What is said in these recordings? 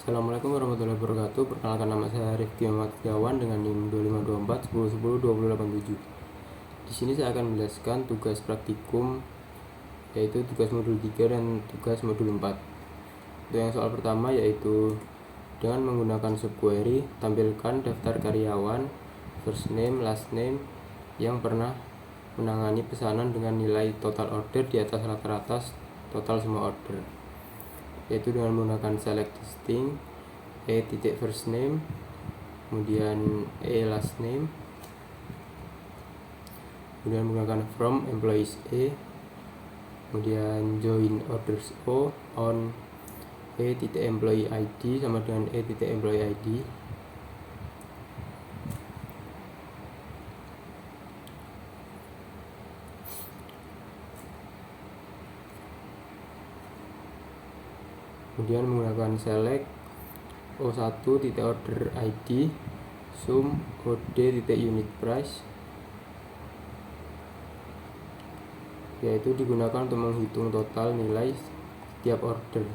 Assalamualaikum warahmatullahi wabarakatuh. Perkenalkan, nama saya Rifki Muhammad Setiawan dengan NIM 2524 1010 2087. Di sini saya akan menjelaskan tugas praktikum, yaitu tugas modul 3 dan tugas modul 4. Untuk yang soal pertama, yaitu dengan menggunakan subquery, tampilkan daftar karyawan first name, last name yang pernah menangani pesanan dengan nilai total order di atas rata-rata total semua order, yaitu dengan menggunakan select listing, first name, kemudian last name, kemudian menggunakan from employees kemudian join orders O on employee ID sama dengan employee ID. Kemudian menggunakan select O1 order ID sum OD unit price, yaitu digunakan untuk menghitung total nilai setiap order.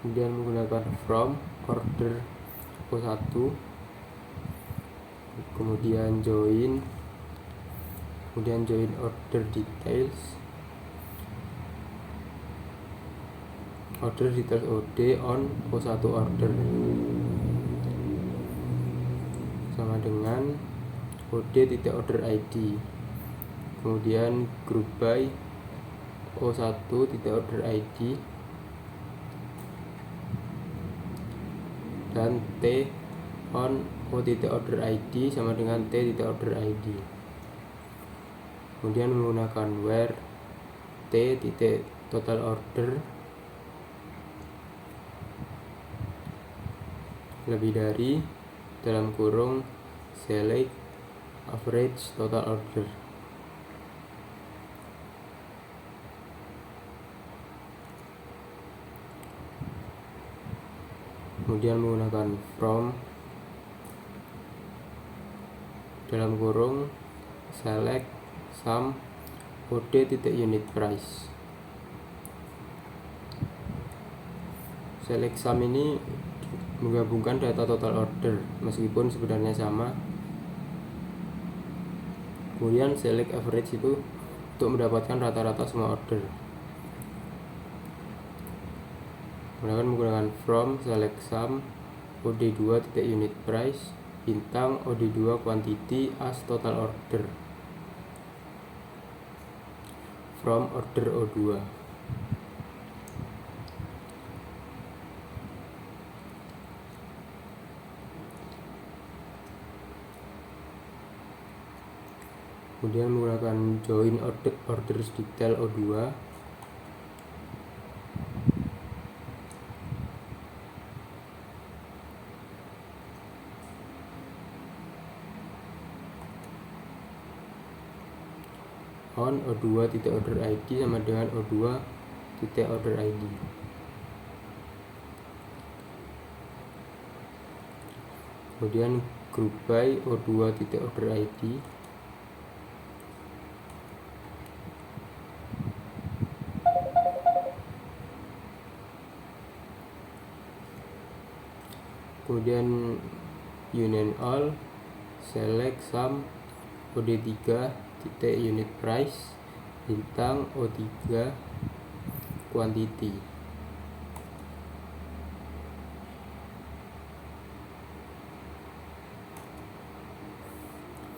Kemudian menggunakan from order O1, kemudian join order details OD on O1 order sama dengan OD order ID, kemudian group by O1 order ID dan T on O order ID sama dengan T order ID. Kemudian menggunakan where T total order lebih dari dalam kurung select average total order. Kemudian menggunakan from dalam kurung select sum OD unit price. Select sum ini menggabungkan data total order meskipun sebenarnya sama. Kemudian select average itu untuk mendapatkan rata-rata semua order. Kemudian menggunakan from select sum OD2 unit price bintang OD2 quantity as total order from order O2. Kemudian menggunakan join orders detail O2, on O2 order ID sama dengan O2 order ID. Kemudian group by O2 order ID kemudian union all select sum OD3 unit price bintang O3 quantity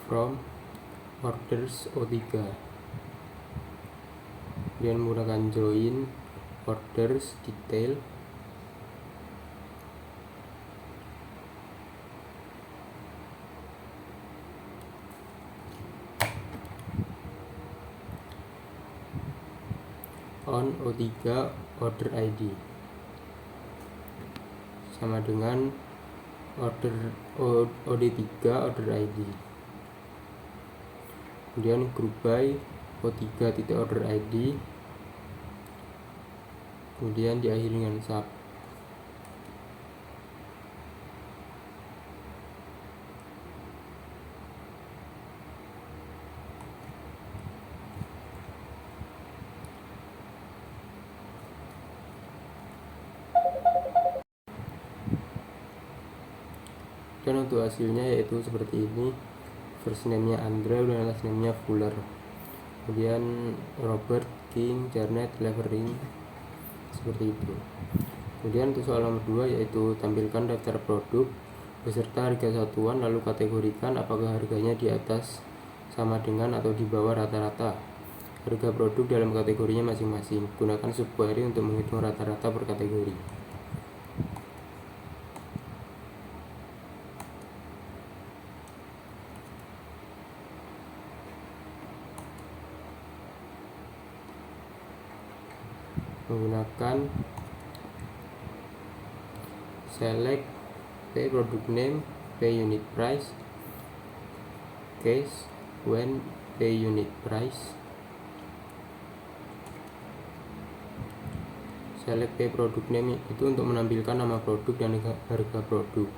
from orders O3. Kemudian menggunakan join orders detail on O3 order ID sama dengan OD3 order ID. Kemudian group by O3 order ID, kemudian diakhiri dengan sub. Dan untuk hasilnya yaitu seperti ini. First name-nya Andre dan last name-nya Fuller. Kemudian Robert, King, Jarnett, Levering, seperti itu. Kemudian untuk soal nomor 2 yaitu tampilkan daftar produk beserta harga satuan, lalu kategorikan apakah harganya di atas, sama dengan, atau di bawah rata-rata harga produk dalam kategorinya masing-masing. Gunakan subquery untuk menghitung rata-rata per kategori. Menggunakan select P product name, P unit price, case when P unit price, select P product name itu untuk menampilkan nama produk dan harga produk.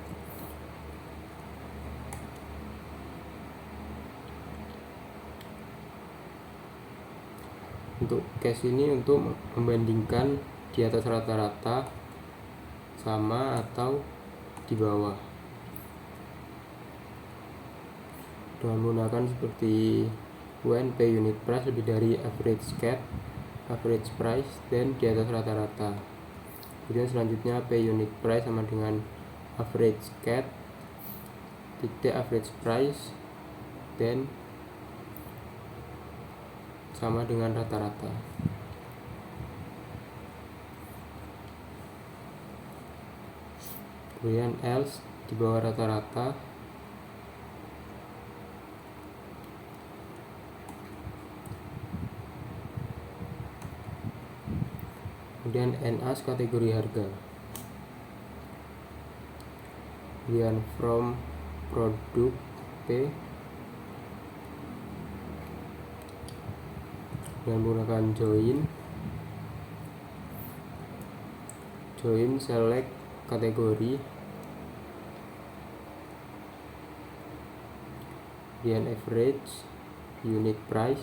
Untuk case ini untuk membandingkan di atas rata-rata, sama, atau di bawah dengan menggunakan seperti when P unit price lebih dari average cat, average price, dan di atas rata-rata. Kemudian selanjutnya P unit price sama dengan average cat titik average price dan sama dengan rata-rata. Kemudian else di bawah rata-rata. Kemudian NAS kategori harga. Kemudian from produk P dengan menggunakan join select kategori, kemudian average unit price,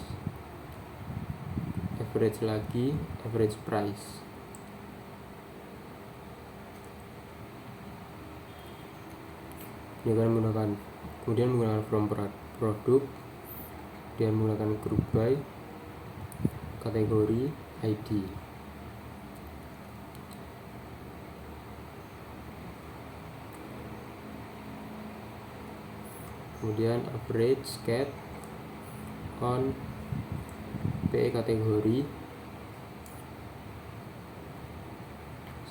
average lagi, average price. Kemudian menggunakan from produk, dan menggunakan group by kategori ID. Kemudian average cat on P kategori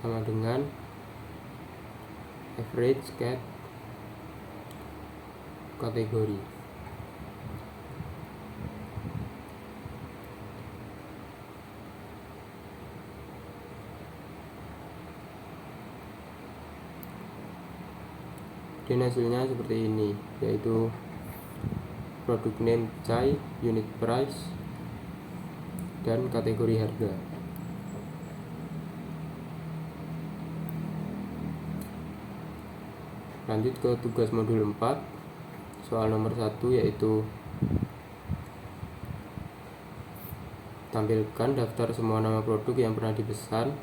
sama dengan average cat kategori. Dan hasilnya seperti ini, yaitu produk name Chai, unit price, dan kategori harga. Lanjut ke tugas modul 4, soal nomor 1 yaitu tampilkan daftar semua nama produk yang pernah dipesan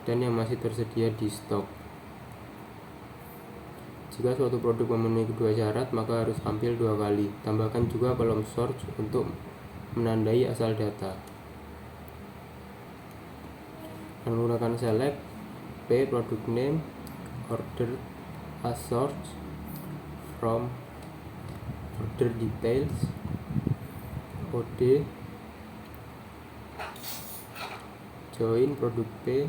dan yang masih tersedia di stok. Jika suatu produk memenuhi kedua syarat, maka harus tampil 2 kali. Tambahkan juga kolom source untuk menandai asal data. Dan menggunakan select P product name, order as source from order details, OD, join produk P,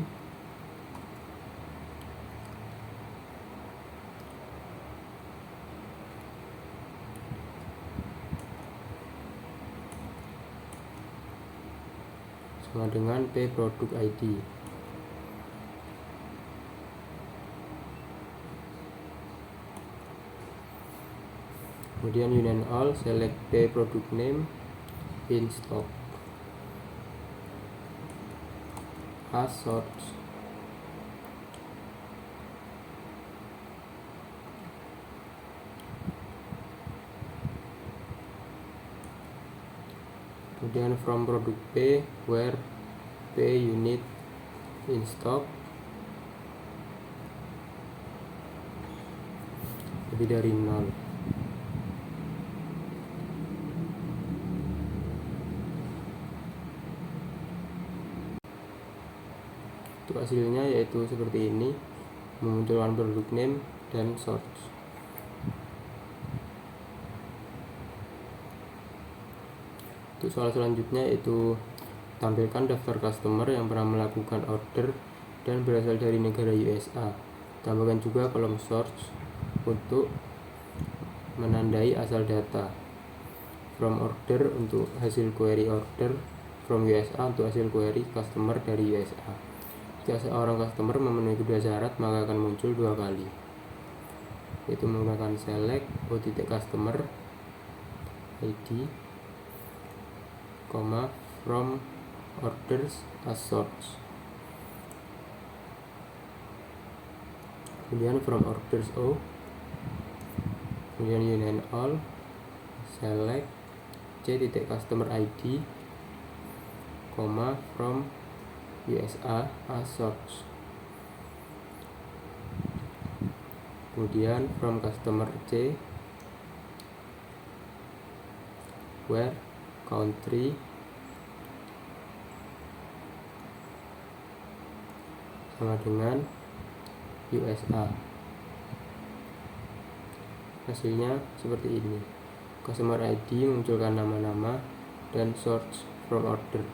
sama dengan P produk ID. Kemudian union all, select P product name in stock as source. Kemudian from produk P where P unit in stock, lebih dari 0. Untuk hasilnya yaitu seperti ini, memunculkan produk name dan source. Untuk soal selanjutnya yaitu tampilkan daftar customer yang pernah melakukan order dan berasal dari negara USA. Tambahkan juga kolom source untuk menandai asal data. From order untuk hasil query order, from USA untuk hasil query customer dari USA. Jika seorang customer memenuhi kedua syarat, maka akan muncul 2 kali, yaitu menggunakan select o.customer ID, from orders as source. Kemudian from orders O, kemudian union all, select c.customer ID, from USA as source. Kemudian from customer C, where country sama dengan USA. Hasilnya seperti ini. Customer ID munculkan nama-nama dan source from order.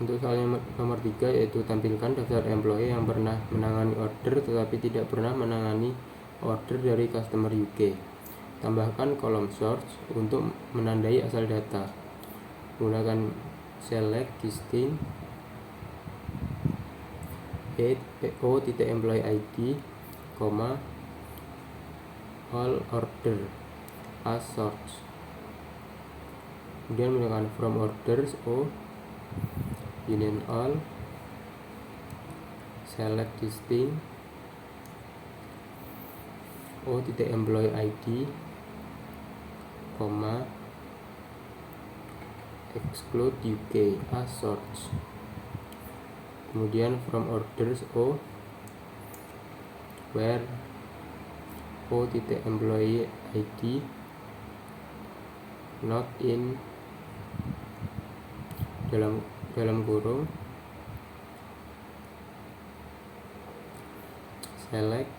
Untuk soal nomor 3 yaitu tampilkan daftar employee yang pernah menangani order tetapi tidak pernah menangani order dari customer UK. Tambahkan kolom source untuk menandai asal data. Gunakan select distinct o.employee ID, all order as source. Kemudian menggunakan from orders O, union all, select distinct o.employee ID, exclude UK as source. Kemudian from orders O, where o.employee ID not in dalam kurung select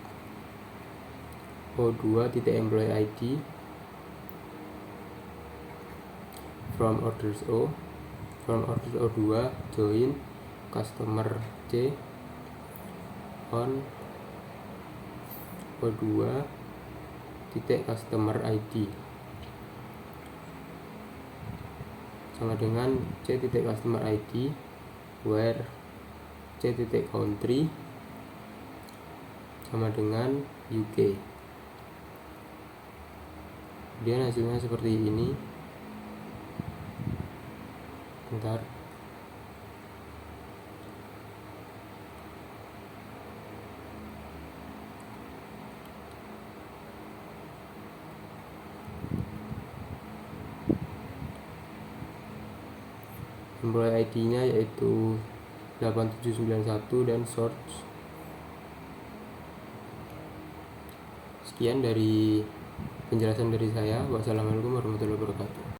O2.employee ID from orders O, from orders O2 join customer C on O2.customer ID sama dengan c.customer ID where c.country sama dengan UK. Kemudian hasilnya seperti ini. Bentar. Employee ID-nya yaitu 8791 dan source. Sekian dari penjelasan dari saya. Wassalamualaikum warahmatullahi wabarakatuh.